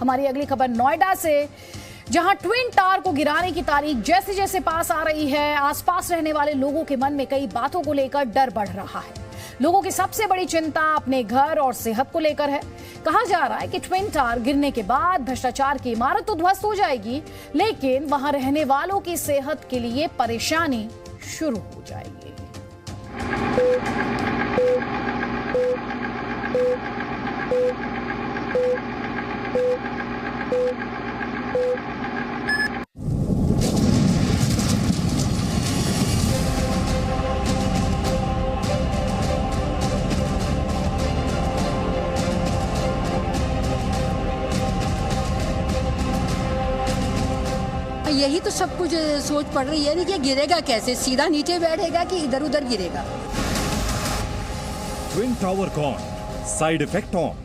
हमारी अगली खबर नोएडा से, जहां ट्विन टावर को गिराने की तारीख जैसे जैसे पास आ रही है, आसपास रहने वाले लोगों के मन में कई बातों को लेकर डर बढ़ रहा है। लोगों की सबसे बड़ी चिंता अपने घर और सेहत को लेकर है। कहा जा रहा है कि ट्विन टावर गिरने के बाद भ्रष्टाचार की इमारत तो ध्वस्त हो जाएगी, लेकिन वहां रहने वालों की सेहत के लिए परेशानी शुरू हो जाएगी। यही तो सब कुछ सोच पड़ रही है नहीं कि गिरेगा कैसे, सीधा नीचे बैठेगा कि इधर उधर गिरेगा। ट्विन टावर कौन, साइड इफेक्ट ऑन।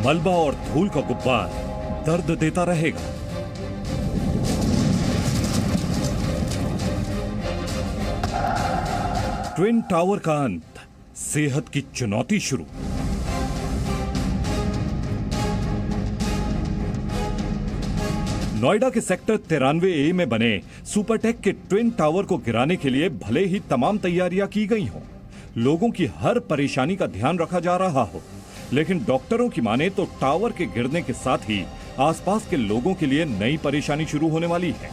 मलबा और धूल का गुब्बार दर्द देता रहेगा। ट्विन टावर का अंत, सेहत की चुनौती शुरू। नोएडा के सेक्टर 93A में बने सुपरटेक के ट्विन टावर को गिराने के लिए भले ही तमाम तैयारियां की गई हों, लोगों की हर परेशानी का ध्यान रखा जा रहा हो, लेकिन डॉक्टरों की माने तो टावर के गिरने के साथ ही आसपास के लोगों के लिए नई परेशानी शुरू होने वाली है।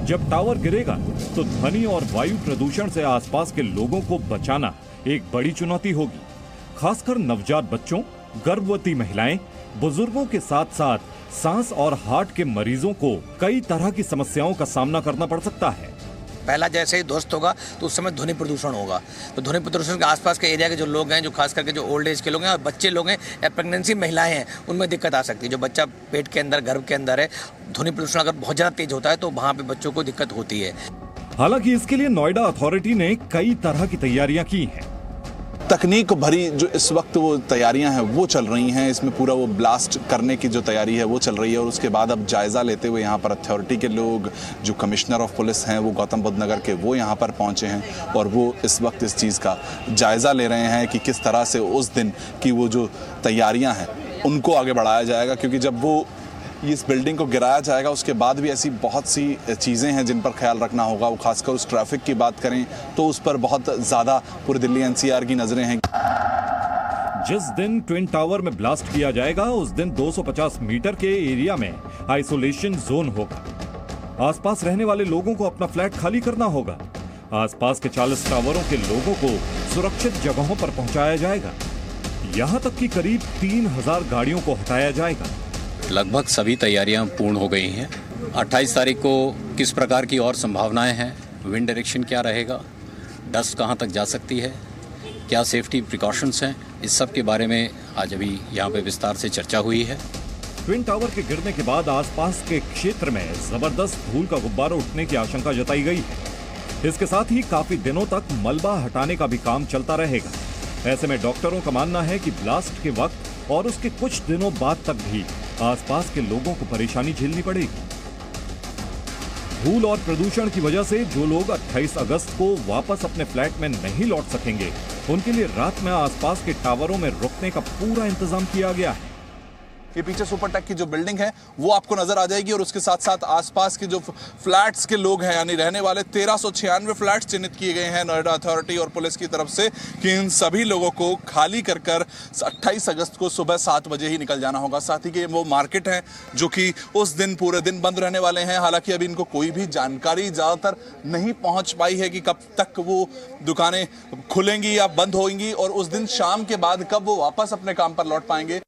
जब टावर गिरेगा तो ध्वनि और वायु प्रदूषण से आसपास के लोगों को बचाना एक बड़ी चुनौती होगी। खासकर नवजात बच्चों, गर्भवती महिलाएं, बुजुर्गों के साथ साथ सांस और हार्ट के मरीजों को कई तरह की समस्याओं का सामना करना पड़ सकता है। पहला जैसे ही ध्वस्त होगा तो उस समय ध्वनि प्रदूषण होगा, तो ध्वनि प्रदूषण के आसपास के एरिया के जो लोग हैं, जो खास करके जो ओल्ड एज के लोग हैं और बच्चे लोग हैं या प्रेगनेंसी महिलाएं हैं, उनमें दिक्कत आ सकती है। जो बच्चा पेट के अंदर, गर्भ के अंदर है, ध्वनि प्रदूषण अगर बहुत ज़्यादा तेज होता है तो वहाँ पे बच्चों को दिक्कत होती है। हालांकि इसके लिए नोएडा अथॉरिटी ने कई तरह की तैयारियां की हैं। तकनीक भरी जो इस वक्त वो तैयारियां हैं वो चल रही हैं। इसमें पूरा वो ब्लास्ट करने की जो तैयारी है वो चल रही है, और उसके बाद अब जायज़ा लेते हुए यहाँ पर अथॉरिटी के लोग, जो कमिश्नर ऑफ पुलिस हैं वो गौतम बुद्ध नगर के, वो यहाँ पर पहुँचे हैं और वो इस वक्त इस चीज़ का जायज़ा ले रहे हैं कि किस तरह से उस दिन की वो जो तैयारियाँ हैं उनको आगे बढ़ाया जाएगा। क्योंकि जब वो इस बिल्डिंग को गिराया जाएगा उसके बाद भी ऐसी बहुत सी चीज़ें हैं जिन पर ख्याल रखना होगा। वो खासकर उस ट्रैफिक की बात करें तो उस पर बहुत ज़्यादा पूरी दिल्ली एनसीआर की नज़रें हैं। जिस दिन ट्विन टावर में ब्लास्ट किया जाएगा उस दिन 250 मीटर के एरिया में आइसोलेशन जोन होगा। आसपास रहने वाले लोगों को अपना फ्लैट खाली करना होगा। आसपास के 40 टावरों के लोगों को सुरक्षित जगहों पर पहुंचाया जाएगा। यहां तक कि करीब 3000 गाड़ियों को हटाया जाएगा। लगभग सभी तैयारियां पूर्ण हो गई हैं। 28 तारीख को किस प्रकार की और संभावनाएं हैं, विंड डायरेक्शन क्या रहेगा, डस्ट कहां तक जा सकती है, क्या सेफ्टी प्रिकॉशंस हैं, इस सब के बारे में आज अभी यहां पे विस्तार से चर्चा हुई है। ट्विन टावर के गिरने के बाद आसपास के क्षेत्र में जबरदस्त धूल का गुब्बारा उठने की आशंका जताई गई है। इसके साथ ही काफी दिनों तक मलबा हटाने का भी काम चलता रहेगा। ऐसे में डॉक्टरों का मानना है कि ब्लास्ट के वक्त और उसके कुछ दिनों बाद तक भी आसपास के लोगों को परेशानी झेलनी पड़ेगी। धूल और प्रदूषण की वजह से जो लोग 28 अगस्त को वापस अपने फ्लैट में नहीं लौट सकेंगे, उनके लिए रात में आसपास के टावरों में रुकने का पूरा इंतजाम किया गया है। ये पीछे सुपरटेक की जो बिल्डिंग है वो आपको नजर आ जाएगी, और उसके साथ साथ आसपास के जो फ्लैट्स के लोग हैं, यानी रहने वाले 1396 फ्लैट्स चिन्हित किए गए हैं नोएडा अथॉरिटी और पुलिस की तरफ से कि इन सभी लोगों को खाली कर 28 अगस्त को सुबह 7 बजे ही निकल जाना होगा। साथ ही के वो मार्केट हैं जो कि उस दिन पूरे दिन बंद रहने वाले हैं। हालांकि अभी इनको कोई भी जानकारी ज़्यादातर नहीं पहुंच पाई है कि कब तक वो दुकानें खुलेंगी या बंद होंगी, और उस दिन शाम के बाद कब वो वापस अपने काम पर लौट पाएंगे।